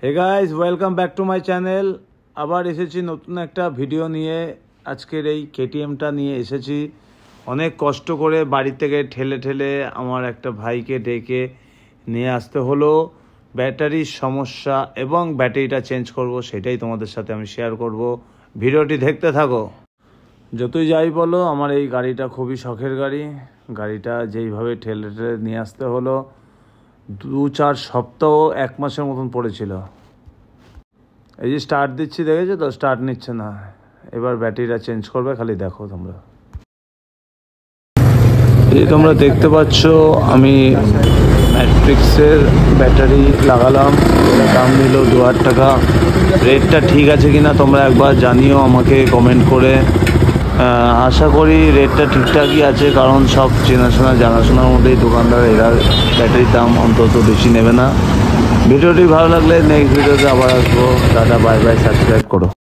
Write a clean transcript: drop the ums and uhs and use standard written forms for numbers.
Hey guys welcome back to my channel. আবার এসেছি নতুন একটা ভিডিও নিয়ে। আজকের এই কেটিএমটা নিয়ে এসেছি অনেক কষ্ট করে, বাড়ি থেকে ঠেলে ঠেলে আমার একটা ভাইকে ডেকে নিয়ে আসতে হলো। ব্যাটারির সমস্যা এবং ব্যাটারিটা চেঞ্জ করব, সেটাই তোমাদের সাথে আমি শেয়ার করব। ভিডিওটি দেখতে থাকো। যতই যাই বলো, আমার এই গাড়িটা খুবই শখের গাড়ি। গাড়িটা যেইভাবে ঠেলে ঠেলে নিয়ে আসতে হলো, 2-4 সপ্তাহ 1 মাসের মতন পড়েছিল। এই যে স্টার্ট দিচ্ছি, দেখেছো তো স্টার্ট নিচ্ছে না। এবার ব্যাটারিটা চেঞ্জ করবে, খালি দেখো তোমরা। এই তোমরা দেখতে পাচ্ছ আমি ম্যাট্রিক্সের ব্যাটারি লাগালাম। এটা দাম নিল 2000 টাকা। রেটটা ঠিক আছে কিনা তোমরা একবার জানিও আমাকে কমেন্ট করে। আশা করি রেটটা ঠিকঠাকই আছে, কারণ সব চেনাশোনা জানাশোনার মধ্যেই দোকানদার, এরা ব্যাটারির দাম অন্তত বেশি নেবে না। ভিডিওটি ভালো লাগলে নেক্সট ভিডিওতে আবার আসবো। টাটা, বাই বাই, সাবস্ক্রাইব করো।